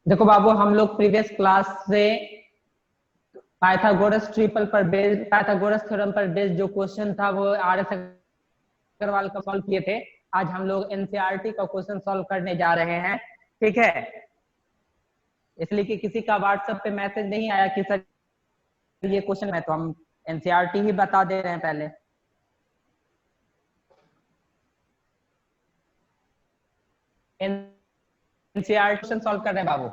देखो बाबू, हम लोग प्रीवियस क्लास से पाइथागोरस ट्रिपल पर बेस्ड पाइथागोरस थ्योरम पर बेस्ड जो क्वेश्चन था वो आर एस अग्रवाल का सॉल्व किए थे। आज हम लोग एनसीईआरटी का क्वेश्चन सॉल्व करने जा रहे हैं। ठीक है, इसलिए कि किसी का व्हाट्सएप पे मैसेज नहीं आया कि सर ये क्वेश्चन है, तो हम एनसीईआरटी ही बता दे रहे हैं पहले। एनसीईआरटी क्वेश्चन सॉल्व कर रहे हैं बाबू।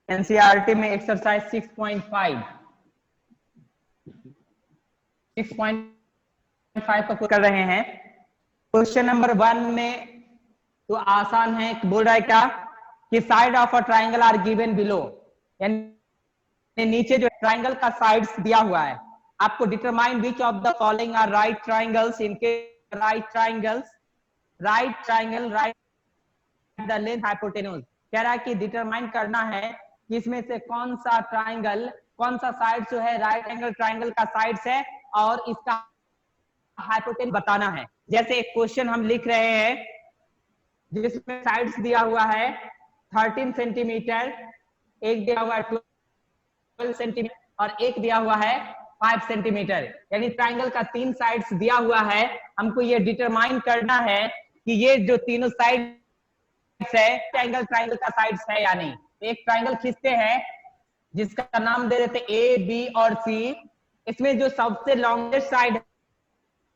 एनसीईआरटी में एक्सरसाइज 6.5 का कर रहे हैं। क्वेश्चन नंबर 1 में तो आसान है, बोल रहा है क्या कि side of a triangle are given below, यानी नीचे जो ट्राइंगल का साइड्स दिया हुआ है। आपको determine which of the following are right triangles इनके right triangle right the length hypotenuse. कह रहा है कि डिटरमाइन करना है कि इसमें से कौन सा ट्राइंगल, कौन सा साइड जो है राइट एंगल ट्राइंगल का साइड्स है और इसका हाइपोटेन्यूज बताना है। जैसे एक क्वेश्चन हम लिख रहे हैं जिसमें साइड्स दिया हुआ है 13 सेंटीमीटर, एक दिया हुआ है 12 सेंटीमीटर और एक दिया हुआ है 5 सेंटीमीटर, यानी ट्राइंगल का 3 साइड्स दिया हुआ है। हमको ये डिटरमाइन करना है कि ये जो तीनों साइड है ट्राइंगल का साइड्स है या नहीं। एक ट्राइंगल खींचते हैं जिसका नाम दे देते ए बी और सी। इसमें जो सबसे लॉन्गेस्ट साइड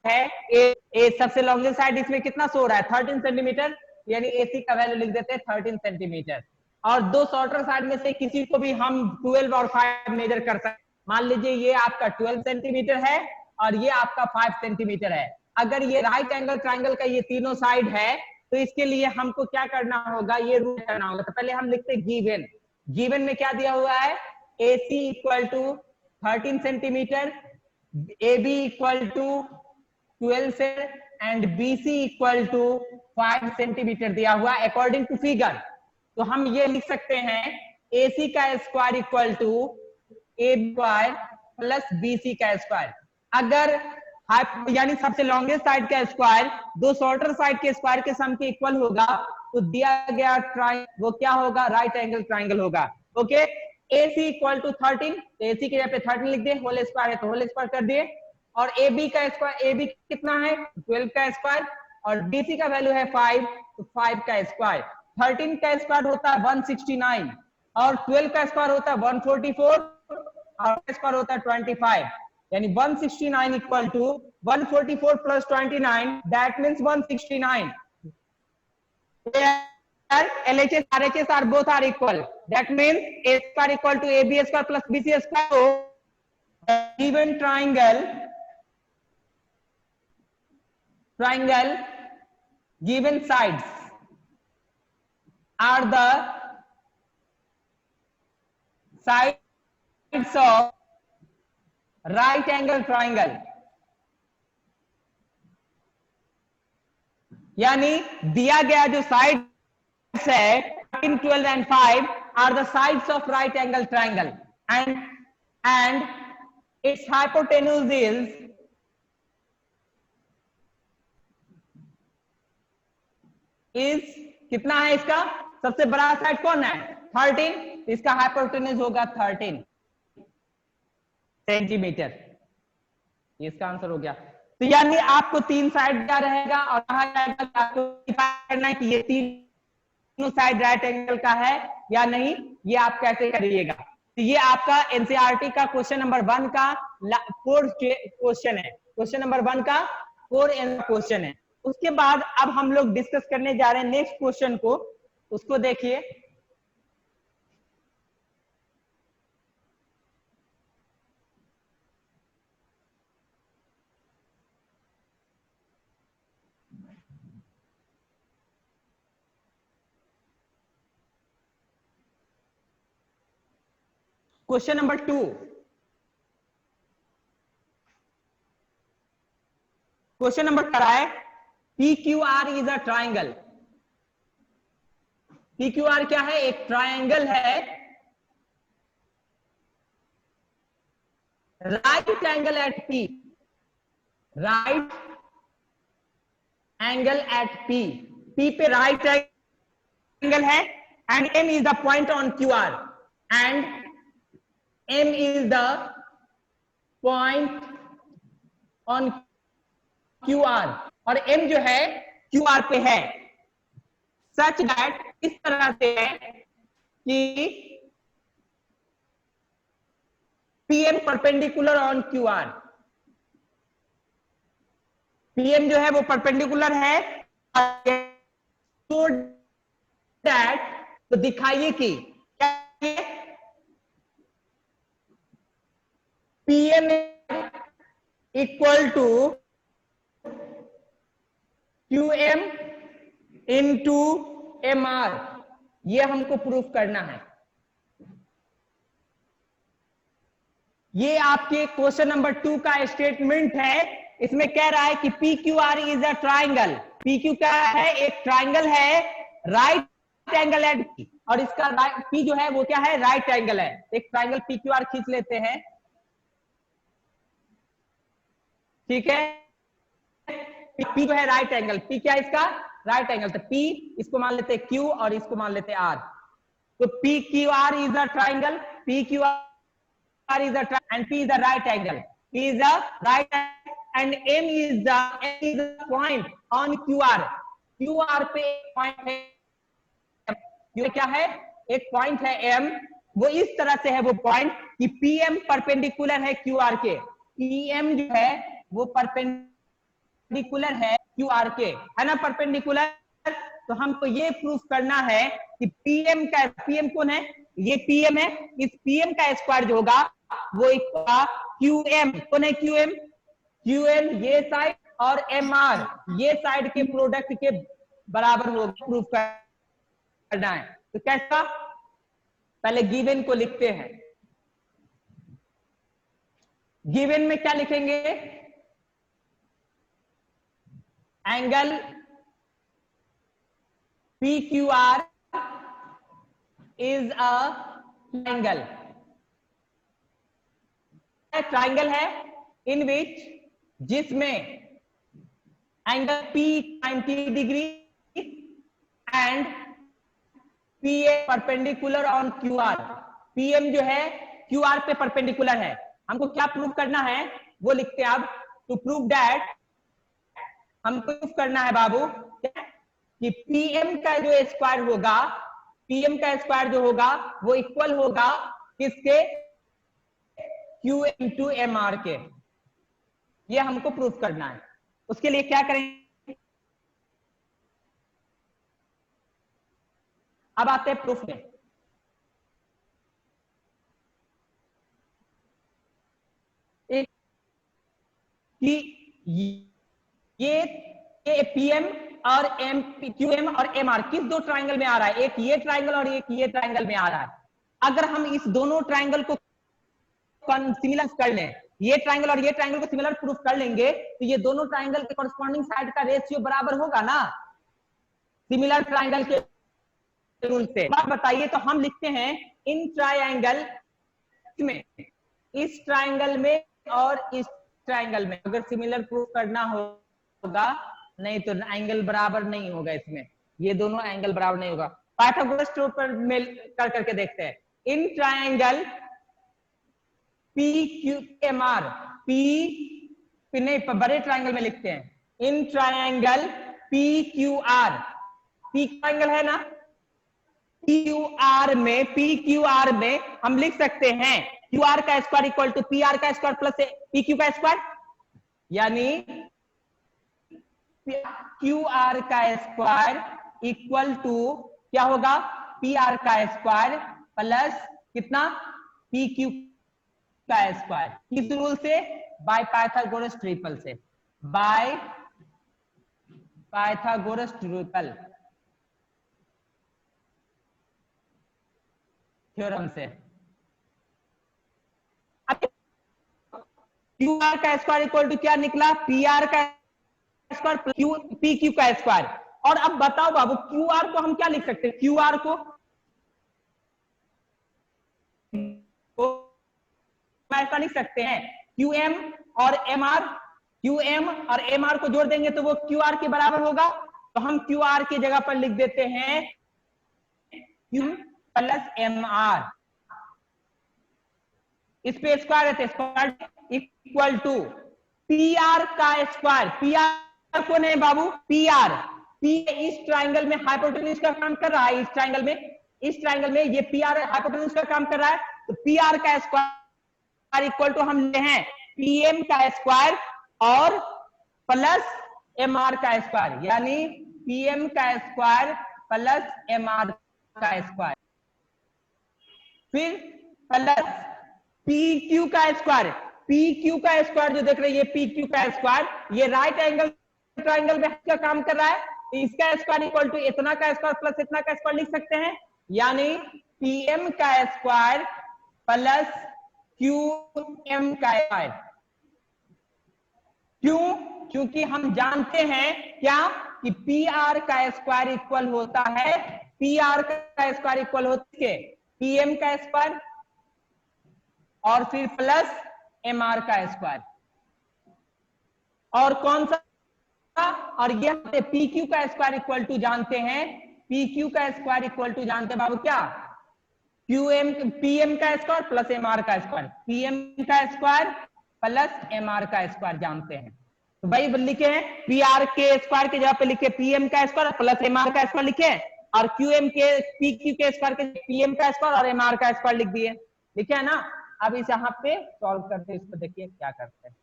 है ए सबसे लॉन्गेस्ट साइड, इसमें कितना सो रहा है 13 सेंटीमीटर, यानी एसी का वैल्यू लिख देते हैं 13 सेंटीमीटर। और दो शॉर्टर साइड में से किसी को भी हम 12 और 5 मेजर कर सकते हैं। मान लीजिए ये आपका 12 सेंटीमीटर है और ये आपका 5 सेंटीमीटर है। अगर ये राइट एंगल ट्राइंगल का ये तीनों साइड है तो इसके लिए हमको क्या करना होगा, ये रूल करना होगा। तो पहले हम लिखते हैं गिवन में क्या दिया हुआ है, AC equal to 13 centimetre, AB equal to 12 से and BC equal to 5 centimetre दिया हुआ अकॉर्डिंग टू फिगर। तो हम ये लिख सकते हैं AC का square equal to A square plus BC का स्क्वायर। अगर यानी सबसे लॉन्गेस्ट साइड का स्क्वायर दो शॉर्टर साइड के स्क्वायर के सम के इक्वल होगा तो दिया गया वो क्या होगा, राइट एंगल ट्राइंगल होगा। Okay, AC equal to 13, AC के जगह पे 13 लिख दिए, होल स्क्वायर है तो होल स्क्वायर कर दिए। और AB का स्क्वायर, AB कितना है 12 का स्क्वायर और BC का वैल्यू है 5 तो 5 का स्क्वायर। 13 का स्क्वायर होता है 169 और 12 का स्क्वायर होता है 144 और स्क्वायर होता है 25, यानी 169 equal to 144 plus 29 that means 169। LHS RHS are both are equal, that means A square equal to AB square plus BC square. So given triangle given sides are the sides of right angle triangle, यानी दिया गया जो sides है 13, 12 and 5 are the sides of right angle triangle and its hypotenuse is कितना है, इसका सबसे बड़ा साइड कौन है 13, इसका हाइपोटेन्यूज होगा 13 सेंटीमीटर। इसका आंसर हो गया। तो यानी आपको 3 साइड क्या रहेगा और कहा जाएगा आपको करना है कि ये तीनों साइड राइट एंगल का है या नहीं, ये आप कैसे करिएगा। तो ये आपका एनसीईआरटी का क्वेश्चन नंबर 1 का 4 क्वेश्चन है, क्वेश्चन नंबर 1 का 4 क्वेश्चन है। उसके बाद अब हम लोग डिस्कस करने जा रहे हैं नेक्स्ट क्वेश्चन को, उसको देखिए। क्वेश्चन नंबर 2, क्वेश्चन नंबर क्या है, P Q R is a triangle. P Q R क्या है, एक ट्राइंगल है, right angle at P, right angle at P, P पे राइट एंगल है, and M is the point on Q R, and M is the point on Q R, और M जो है Q R पे है, such that इस तरह से है कि PM perpendicular on Q are, PM जो है वो परपेंडिकुलर है, तो दैट, तो दिखाइए कि PM equal to QM into MR, ये हमको प्रूफ करना है। ये आपके क्वेश्चन नंबर 2 का स्टेटमेंट है। इसमें कह रहा है कि P Q R is a triangle, P Q क्या है, एक ट्राइंगल है, राइट एंगल एट पी, और इसका पी जो है वो क्या है, राइट एंगल है। एक ट्राइंगल पी क्यू आर खींच लेते हैं, ठीक है, पी जो है राइट एंगल, पी क्या है इसका, राइट एंगल, तो पी इसको मान लेते हैं क्यू और इसको मान लेते हैं आर, तो P Q R is a triangle, P Q are is a and P is the right angle. P is the right and M is the point on QR. QR पे point है, ये क्या है, एक point है M, वो इस तरह से है वो पॉइंट कि PM परपेंडिकुलर है QR के, PM जो है वो परपेंडिकुलर है QR के, है ना, परपेंडिकुलर। तो हमको ये प्रूफ करना है कि PM का, PM कौन है, ये PM है, इस PM का स्क्वायर जो होगा वो QM, कौन है QM, QM ये साइड और MR ये साइड के प्रोडक्ट के बराबर होगा, प्रूफ करना है। तो कैसा, पहले गिवन को लिखते हैं, गिवन में क्या लिखेंगे, angle PQR is a triangle, triangle है इन विच, जिसमें angle P 90 degree and PA perpendicular on QR, PM जो है QR पे परपेंडिकुलर है। हमको क्या प्रूव करना है वो लिखते हैं अब, टू प्रूव दैट, हमको प्रूव करना है बाबू कि PM का जो स्क्वायर होगा, PM का स्क्वायर जो होगा वो इक्वल होगा किसके, Q इंटू MR के, ये हमको प्रूफ करना है। उसके लिए क्या करेंगे, अब आते हैं प्रूफ में, कि ये PM और QM और MR किस दो ट्राइंगल में आ रहा है, एक ये ट्राइंगल और एक ये ट्राइंगल में आ रहा है। अगर हम इस दोनों ट्राइंगल को सिमिलर कर लें, ये ट्राइंगल और ये ट्राइंगल को सिमिलर प्रूफ कर लेंगे, तो ये दोनों ट्राइंगल के कॉरस्पॉन्डिंग साइड का रेशियो बराबर होगा ना, सिमिलर ट्राइंगल के रूल से। बात बताइए, तो हम लिखते हैं इन ट्राइंगल में, इस ट्राइंगल में और इस ट्राइंगल में अगर सिमिलर प्रूफ करना होगा, नहीं तो एंगल बराबर नहीं होगा, इसमें ये दोनों एंगल बराबर नहीं होगा। पाइथागोरस के ऊपर मेल कर करके देखते हैं, इन ट्राइंगल PQMR, P नहीं बड़े ट्राइंगल में लिखते हैं, in triangle PQR, P triangle है ना, PQR में हम लिख सकते हैं QR का स्क्वायर इक्वल टू PR का स्क्वायर प्लस PQ का स्क्वायर, यानी QR का स्क्वायर इक्वल टू क्या होगा, PR का स्क्वायर प्लस कितना, PQ का स्क्वायर, किस रूल से, बाय पाइथागोरस ट्रिपल से, बाय पाइथागोरस ट्रिपल थ्योरम से। क्यू आर का स्क्वायर इक्वल टू क्या निकला, पी आर का स्क्वायर क्यू पी क्यू का स्क्वायर। और अब बताओ बाबू क्यू आर को हम क्या लिख सकते हैं, क्यू आर को ऐसा लिख सकते हैं क्यू एम और एम आर, क्यू एम और एम आर को जोड़ देंगे तो वो क्यू आर के बराबर होगा। तो हम क्यू आर की जगह पर लिख देते हैं क्यू प्लस एम आर, इस पे स्क्वायर रहते square equal to P R का स्क्वायर। पी आर को नहीं बाबू, पी आर, पी इस ट्राइंगल में हाइपोटेन्यूज का काम कर रहा है, इस ट्राइंगल में ये पी आर हाइपोटेन्यूज का काम कर रहा है। तो पी आर का स्क्वायर इक्वल टू हम ले हैं पी एम का स्क्वायर और प्लस एम आर का स्क्वायर, यानी पी एम का स्क्वायर प्लस एम आर का स्क्वायर, फिर प्लस पी क्यू का स्क्वायर। पी क्यू का स्क्वायर जो देख रहे हैं ये पी क्यू का स्क्वायर, ये राइट एंगल ट्राइंगल में का काम कर रहा है, तो इसका स्क्वायर इक्वल टू इतना का स्क्वायर प्लस इतना का स्क्वायर लिख सकते हैं, यानी पी एम का स्क्वायर प्लस क्यू एम का स्क्वायर। क्यों? क्योंकि हम जानते हैं क्या कि पी आर का स्क्वायर इक्वल होता है, पी आर का स्क्वायर इक्वल होता है पी एम का स्क्वायर और फिर प्लस एम आर का स्क्वायर। और कौन सा, और यह पी क्यू का स्क्वायर इक्वल टू जानते हैं, पी क्यू का स्क्वायर इक्वल टू जानते हैं बाबू क्या, क्यू एम पी एम का स्क्वायर प्लस एम आर का स्क्वायर, पी एम का स्क्वायर प्लस एम आर का स्क्वायर जानते हैं। तो भाई लिखे हैं पी आर के स्क्वायर के जगह पे लिखे पी एम का स्क्वायर प्लस एम आर का स्क्वायर लिखे, और क्यू एम के पी क्यू के स्क्वायर के पी एम का स्क्वायर और एम आर का स्क्वायर लिख दिए, लिखे है ना। अब इस यहाँ पे सॉल्व करते हैं, इसको देखिए क्या करते हैं।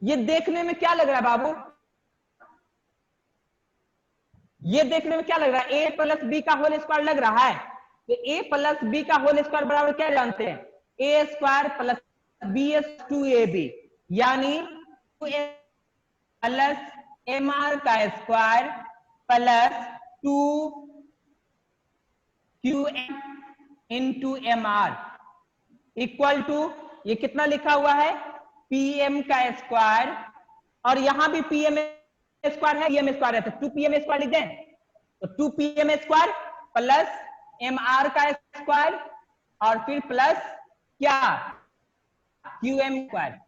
ये देखने में क्या लग रहा है बाबू, ये देखने में क्या लग रहा है, ए प्लस बी का होल स्क्वायर लग रहा है। तो ए प्लस बी का होल स्क्वायर बराबर क्या जानते हैं, A square plus B S two A B, यानी प्लस एम आर का square plus two Q M into M R equal to, ये कितना लिखा हुआ है पी एम का स्क्वायर, और यहां भी पी एम स्क्वायर है, एम स्क्वायर है, तो टू पी एम स्क्वायर लिख दें, तो two P M square plus M R का स्क्वायर और फिर प्लस क्या क्यू एम स्क्वायर।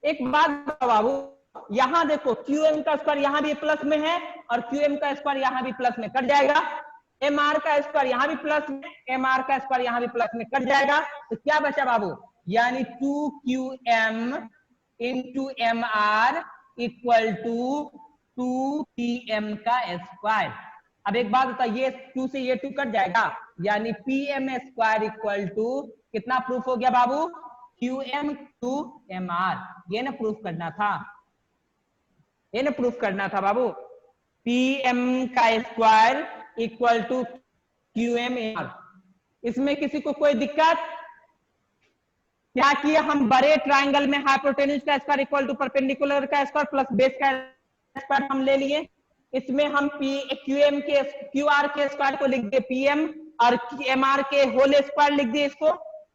एक बात बाबू, यहां देखो क्यू एम का स्क्वायर यहां भी प्लस में है और क्यू एम का स्क्वायर यहां भी प्लस में कट जाएगा, एम आर का स्क्वायर यहां भी प्लस में, एम आर का स्क्वायर यहां भी प्लस में कट जाएगा, तो क्या बचा बाबू, यानी two Q M into M R equal to two P M का स्क्वायर। अब एक बात बता, ये टू से ये टू कट जाएगा, यानी P M square equal to कितना प्रूफ हो गया बाबू, Q M to M R. ये ना प्रूफ करना था, ये ना प्रूफ करना था बाबू, पी एम का square equal to Q M R. इसमें किसी को कोई दिक्कत? क्या किया हम, बड़े ट्राइंगल में हाइपोटेन्यूज का स्क्वायर इक्वल टू परपेंडिकुलर का स्क्वायर प्लस बेस का स्क्वायर हम ले लिए, इसमें हम क्यू एम के क्यू आर के स्क्वायर को लिख दिए पी एम और एम आर के होल स्क्वायर लिख दिए इसको,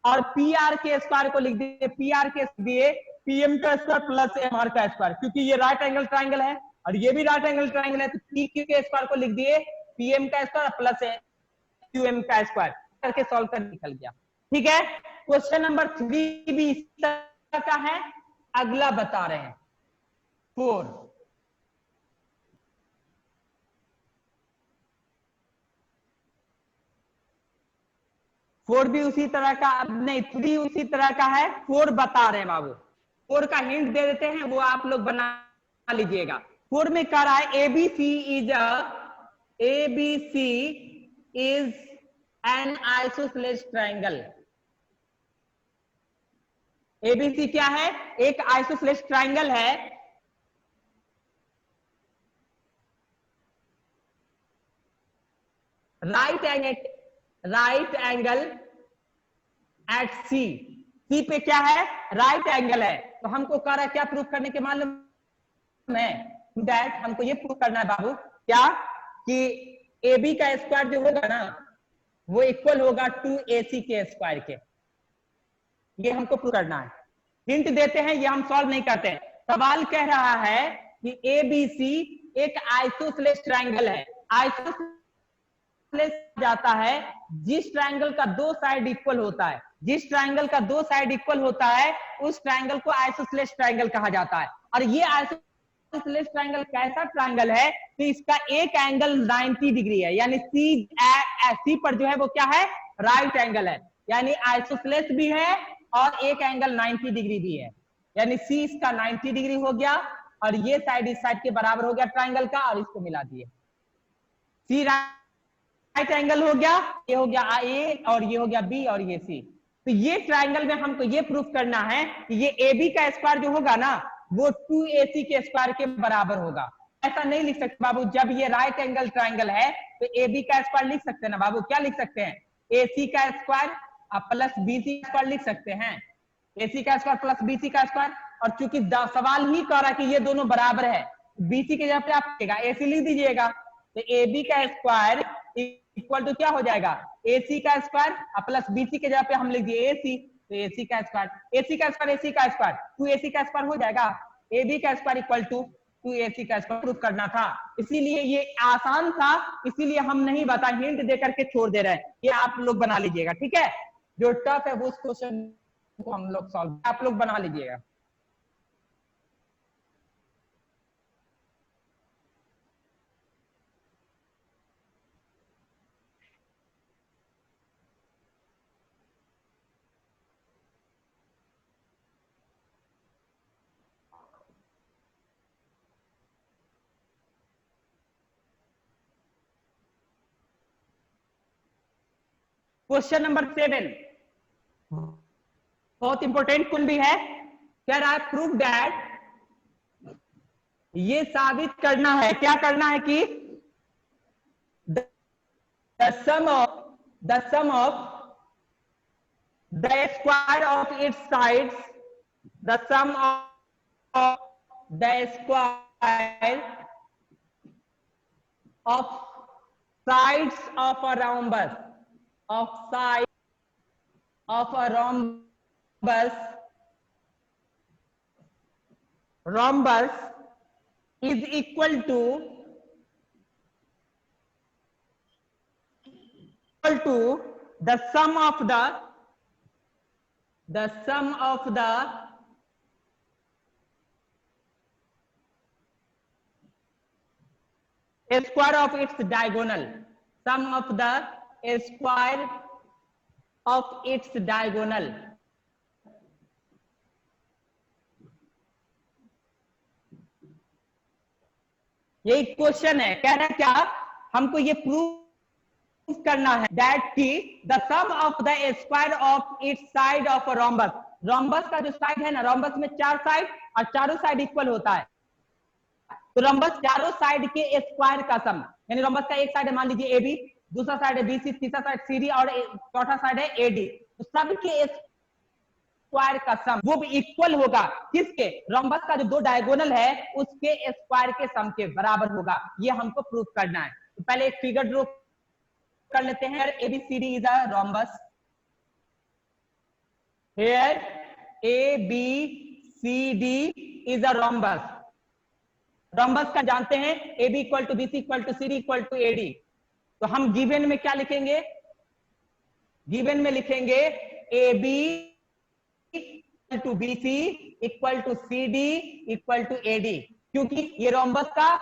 और पी आर के स्क्वायर को लिख दिए पी आर के दिए पी एम का स्क्वायर प्लस एम आर का स्क्वायर, क्योंकि ये राइट एंगल ट्राइंगल है और ये भी राइट एंगल ट्राइंगल है, तो पी क्यू के स्क्वायर को लिख दिए पी एम का स्क्वायर प्लस क्यू एम का स्क्वायर करके सॉल्व कर निकल गया। ठीक है, क्वेश्चन नंबर 3 भी इस तरह का है। अगला बता रहे हैं 4, फोर भी उसी तरह का, अब नहीं 3 उसी तरह का है, 4 बता रहे हैं बाबू, 4 का हिंट दे देते हैं, वो आप लोग बना लीजिएगा। 4 में कह रहा है ABC is an isosceles triangle. ABC क्या है, एक आइसोसेलेस ट्राइंगल है, राइट एंगल एट सी, सी पे क्या है, राइट एंगल है। तो हमको कह रहा है क्या प्रूफ करने के मालूम है, दैट हमको ये प्रूफ करना है बाबू क्या, कि AB का स्क्वायर जो होगा ना वो इक्वल होगा टू AC के स्क्वायर के, ये हमको प्रूफ करना है। हिंट देते हैं, ये हम सॉल्व नहीं करते हैं। सवाल कह रहा है कि एबीसी एक आइसोसेलेस ट्रायंगल है। आइसोसेलेस जाता है जिस ट्रायंगल का दो साइड इक्वल होता है, जिस ट्रायंगल का दो साइड इक्वल होता है उस ट्रायंगल को आइसोसेलेस ट्रायंगल कहा जाता है। और ये आइसोसेलेस ट्रायंगल कैसा ट्रायंगल है, तो इसका एक एंगल 90 डिग्री है, यानी सी पर जो है वो क्या है, राइट एंगल है, यानी आइसोसेलेस भी है और एक एंगल 90 डिग्री भी है, यानी सी इसका 90 डिग्री हो गया और ये साइड इस साइड के बराबर हो गया ट्रायंगल का, और इसको मिला दिए। सी राइट एंगल हो गया, ये हो गया ए और ये हो गया बी और ये सी। तो ये ट्रायंगल में हमको ये प्रूफ करना है कि ये ए बी का स्क्वायर जो होगा ना वो 2AC के स्क्वायर के बराबर होगा। ऐसा नहीं लिख सकते बाबू, जब ये राइट एंगल ट्रायंगल है तो ए बी का स्क्वायर लिख सकते हैं ना बाबू, क्या लिख सकते हैं, AC का स्क्वायर प्लस BC का स्क्वायर लिख सकते हैं, AC का स्क्वायर प्लस BC का स्क्वायर। और चूंकि सवाल ही कह रहा है कि ये दोनों बराबर है, BC के जगह पे आप AC लिख दीजिएगा, तो AB का स्क्वायर इक्वल टू क्या हो जाएगा, AC का स्क्वायर प्लस BC के जगह पे हम लिख दिए AC, तो AC का स्क्वायर, AC का स्क्वायर AC का स्क्वायर 2AC का स्क्वायर हो जाएगा, AB का स्क्वायर इक्वल टू 2AC का स्क्वायर प्रूफ करना था। इसीलिए ये आसान था, इसीलिए हम नहीं बता, हिंट दे करके छोड़ दे रहे हैं, ये आप लोग बना लीजिएगा, ठीक है। जो टफ है वो उस क्वेश्चन को हम लोग सॉल्व, आप लोग बना लीजिएगा। क्वेश्चन नंबर 7 बहुत इंपॉर्टेंट क्वेश्चन भी है, कह रहा है प्रूव दैट, ये साबित करना है, क्या करना है कि the sum of the square of its sides, the sum of the square of sides of a rhombus, of sides of a rhombus is equal to the sum of the square of its diagonal, sum of the square of its diagonal। यही question है, कह रहा है क्या, हमको ये proof करना है दैट की the sum of the square of its side of a rhombus, rhombus का जो साइड है ना, रोम्बस में 4 साइड और चारों साइड इक्वल होता है, तो रोम्बस चारों साइड के स्क्वायर का सम, यानी रोम्बस का एक साइड है मान लीजिए AB, दूसरा साइड है BC, तीसरा साइड CD और चौथा साइड है AD, तो सबके स्क्वायर का सम वो भी इक्वल होगा किसके, रोम्बस का जो दो डायगोनल है उसके स्क्वायर के सम के बराबर होगा, ये हमको प्रूफ करना है। तो पहले एक फिगर ड्रॉ कर लेते हैं, ABCD is a rhombus, here ABCD is a rhombus, rhombus का जानते हैं AB equal to BC equal to CD equal to AD, तो हम गिवन में क्या लिखेंगे, गिवन में लिखेंगे AB equal to BC equal to CD equal to AD, क्योंकि ये रोम्बस का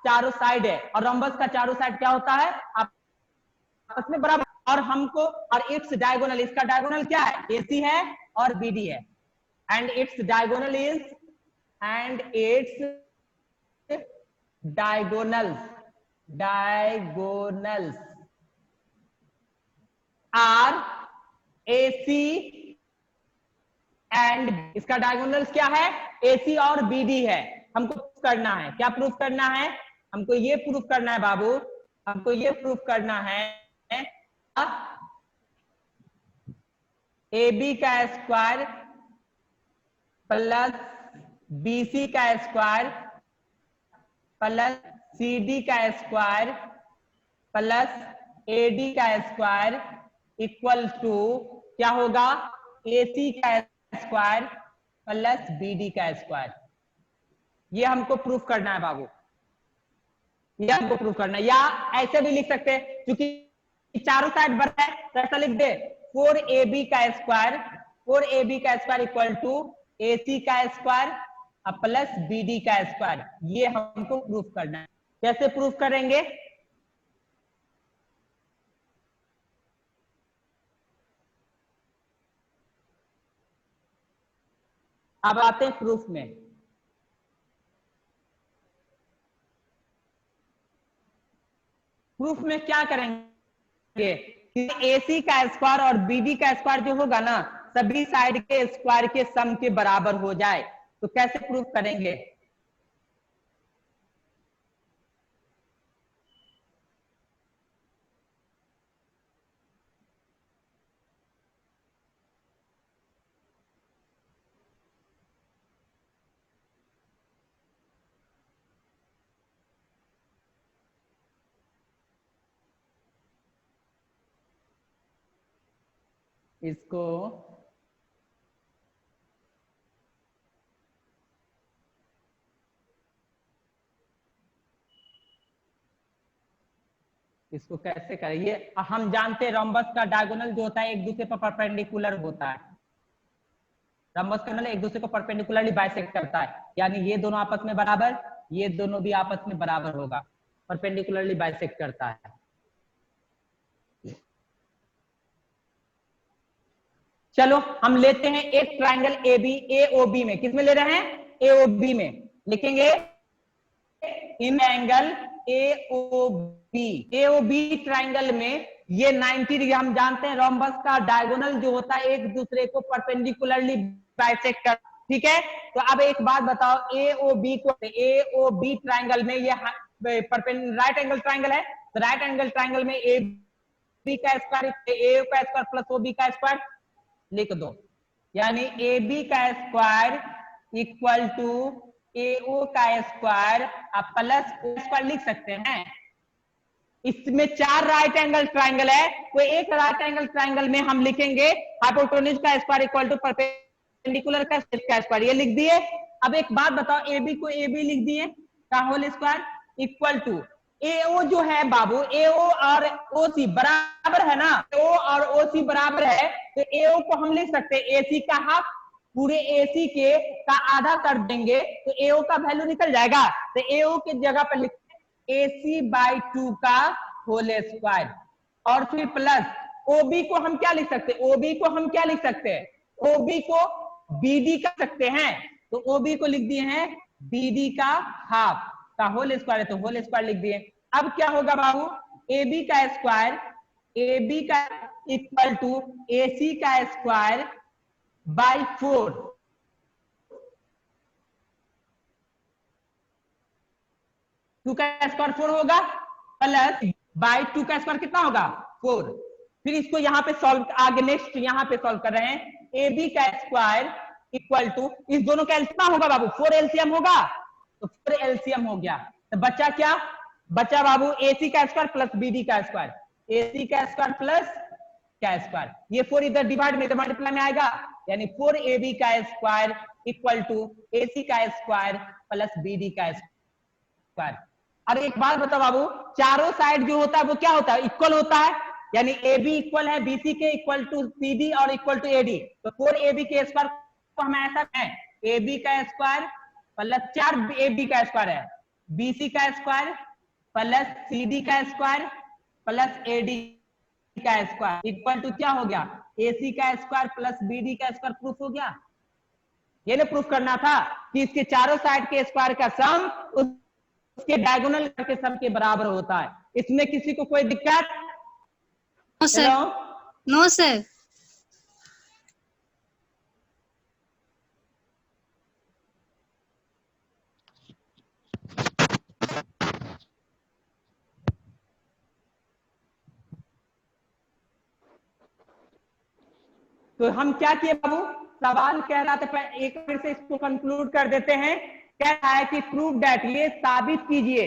चारों साइड है और रोम्बस का चारों साइड क्या होता है आपस में बराबर, और हमको और इट्स डायगोनल, इसका डायगोनल क्या है, AC है और BD है, and its diagonal is diagonals are AC and, इसका डायगोनल्स क्या है, AC और BD है। हमको करना है, क्या प्रूफ करना है, हमको ये प्रूफ करना है बाबू, हमको ये प्रूफ करना है AB का स्क्वायर प्लस BC का स्क्वायर प्लस CD का स्क्वायर प्लस AD का स्क्वायर इक्वल टू क्या होगा, AC का स्क्वायर प्लस BD का स्क्वायर। ये हमको प्रूफ करना है बाबू, ये हमको प्रूफ करना है। या ऐसे भी लिख सकते हैं, क्योंकि चारों साइड बड़ा है तो ऐसा लिख दे 4AB का स्क्वायर, 4AB का स्क्वायर इक्वल टू AC का स्क्वायर प्लस BD का स्क्वायर। ये हमको प्रूफ करना है। कैसे प्रूफ करेंगे? अब आते हैं प्रूफ में। प्रूफ में क्या करेंगे कि AC का स्क्वायर और BD का स्क्वायर जो होगा ना, सभी साइड के स्क्वायर के सम के बराबर हो जाए। तो कैसे प्रूफ करेंगे? इसको इसको कैसे करें? ये हम जानते हैं रोम्बस का डायगोनल जो होता है एक दूसरे पर परपेंडिकुलर होता है। रोम्बस का डायगोनल एक दूसरे को परपेंडिकुलरली बाइसेक्ट करता है, यानी ये दोनों आपस में बराबर, ये दोनों भी आपस में बराबर होगा, परपेंडिकुलरली बाइसेक्ट करता है। चलो हम लेते हैं एक ट्राइंगल AB AOB में। किस में ले रहे हैं? AOB में। लिखेंगे इन एंगल AOB ट्राइंगल में ये 90 डिग्री। हम जानते हैं रोम्बस का डायगोनल जो होता है एक दूसरे को परपेंडिकुलरली बाइसेक्ट कर। ठीक है, तो अब एक बात बताओ, AOB ट्राइंगल में ये राइट एंगल ट्राइंगल है, तो राइट एंगल ट्राइंगल में AB का स्क्वायर AO का स्क्वायर प्लस OB का स्क्वायर लिख दो, यानी AB का स्क्वायर इक्वल टू AO का स्क्वायर प्लस O स्क्वायर लिख सकते हैं। इसमें 4 राइट एंगल ट्राइंगल है, कोई एक राइट एंगल ट्राइंगल में हम लिखेंगे हाइपोटेन्यूज का स्क्वायर इक्वल टू परपेंडिकुलर का स्क्वायर, ये लिख दिए। अब एक बात बताओ, AB को AB लिख दिए का whole square equal to AO जो है बाबू, AO और OC बराबर है ना, AO और OC बराबर है, तो AO को हम लिख सकते हैं AC का हाफ, पूरे AC के का आधा कर देंगे तो AO का वैल्यू निकल जाएगा। तो AO की जगह पर लिखते हैं AC/2 का होल स्क्वायर, और फिर प्लस OB को हम क्या लिख सकते हैं? OB को हम क्या लिख सकते हैं? OB को BD कर सकते हैं, तो OB को लिख दिए हैं BD का हाफ का होल स्क्वायर है, तो होल स्क्वायर लिख दिए। अब क्या होगा बाबू? AB का स्क्वायर, AB का इक्वल टू AC का स्क्वायर बाई 4, टू का स्क्वायर 4 होगा, प्लस बाई 2 का स्क्वायर कितना होगा? 4। फिर इसको यहाँ पे सॉल्व, आगे नेक्स्ट यहाँ पे सॉल्व कर रहे हैं। AB का स्क्वायर इक्वल टू, इस दोनों का कितना होगा बाबू? 4 एलसीएम होगा, तो 4 एलसीएम हो गया, तो बचा क्या? बचा बाबू AC का स्क्वायर प्लस BD का स्क्वायर, AC का स्क्वायर प्लस का स्क्वायर, ये 4 इधर डिवाइड में, मल्टीप्लाई में आएगा, यानी 4AB का स्क्वायर इक्वल टू AC का स्क्वायर प्लस BD का स्क्वायर। अब एक बात बताओ बाबू, चारों साइड जो होता है वो क्या होता है? इक्वल होता है, यानी AB इक्वल है BC के इक्वल टू CD और इक्वल टू AD, तो 4AB के स्क्वायर को हम ऐसा है AB का स्क्वायर प्लस 4AB का स्क्वायर है, BC का स्क्वायर प्लस CD का स्क्वायर प्लस AD का स्क्वायर इक्वल टू क्या हो गया? AC का स्क्वायर प्लस BD का स्क्वायर। प्रूफ हो गया। ये ना प्रूफ करना था कि इसके चारों साइड के स्क्वायर का सम उसके डायगोनल के सम के बराबर होता है। इसमें किसी को कोई दिक्कत? No sir, no sir. तो हम क्या किए बाबू? सवाल कह रहा था, एक बार से इसको कंक्लूड कर देते हैं। कह रहा है कि प्रूव दैट, ये साबित कीजिए।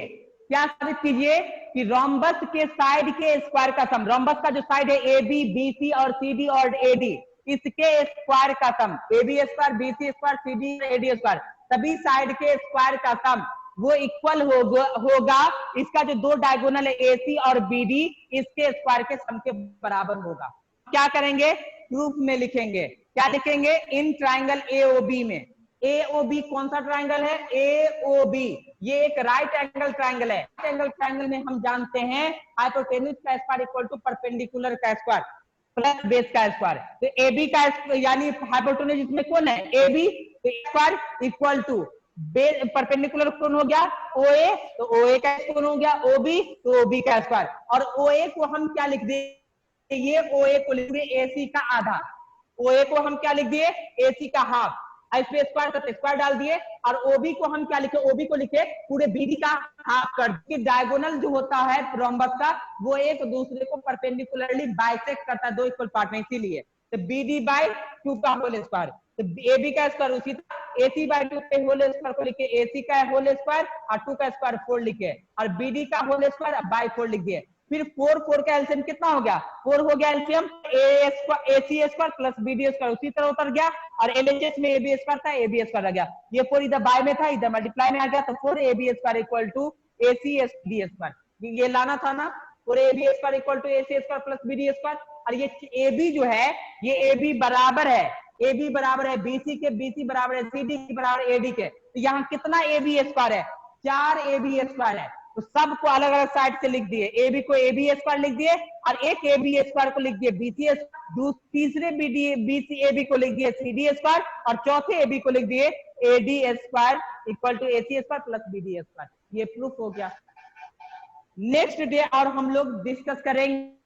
क्या साबित कीजिए? कि रोम्बस के साइड के स्क्वायर का सम, रोम्बस का जो साइड है AB BC और CD और AD, इसके स्क्वायर का sum, A B square, B C square, C D A D square, सभी साइड के स्क्वायर का सम वो इक्वल होगा इसका जो दो डायगोनल है ए सी और बी डी, इसके स्क्वायर के सम के बराबर होगा। क्या करेंगे, प्रूफ में लिखेंगे, क्या लिखेंगे, इन ट्राइंगल एओबी में, एओबी कौन सा ट्राइंगल है, एओबी, ये एक राइट एंगल ट्राइंगल है। राइट एंगल ट्राइंगल में हम जानते हैं हाइपोटेन्यूज का स्क्वायर इक्वल टू परपेंडिकुलर का स्क्वायर प्लस बेस का स्क्वायर। तो एबी का यानी हाइपोटेन्यूज इसमें कौन है, एबी, तो स्क्वायर इक्वल टू परपेंडिकुलर कौन हो गया, ओए, तो ओए का कौन हो गया, ओबी, तो ओबी का स्क्वायर। और ओए को हम क्या लिख दिए, ये ओए को लिख दिए एसी का आधा, ओए को हम क्या लिख दिए, एसी का हाफ, इसमें स्क्वायर का स्क्वायर डाल दिए। और ओबी को हम क्या लिखे, ओबी को लिखे पूरे बीडी का हाफ कर दिए। डायगोनल जो होता है रोम्बस का वो एक दूसरे को परपेंडिकुलरली बाइसेक्ट करता है दो इक्वल पार्ट में, इसीलिए तो बीडी बाय 2 का होल स्क्वायर, तो एबी का स्क्वायर उसी एसी बाय 2 के होल स्क्वायर को लिखे एसी का होल स्क्वायर और 2 का स्क्वायर 4 लिखे, और बीडी का होल स्क्वायर बाय 4 लिख दिए। फिर 4 का एलसीएम कितना हो गया, 4 हो गया LCM, AC square plus BD square उसी तरह उतर गया, और एलएचएस में एबी स्क्वायर था, एबी स्क्वायर आ गया, ये 4 इधर बाय में था, इधर मल्टीप्लाई में आ गया, तो 4 AB square equal to AC B square, ये लाना था ना, 4 AB square equal to AC square plus BD square. और ये एबी जो है, ये एबी बराबर है, एबी बराबर है बीसी के, बीसी बराबर है सीडी के, बराबर एडी के, तो यहाँ कितना एबी स्क्वायर है, 4 एबी स्क्वायर है। तो सबको अलग अलग साइड से लिख दिए, एबी को एबी स्क्वायर लिख दिए, और एक एबी स्क्वायर को लिख दिए बीसी, तीसरे बीसी एबी को लिख दिए सीडी स्क्वायर, और चौथे एबी को लिख दिए AD square equal to AC square plus BD square. ये प्रूफ हो गया। नेक्स्ट डे और हम लोग डिस्कस करेंगे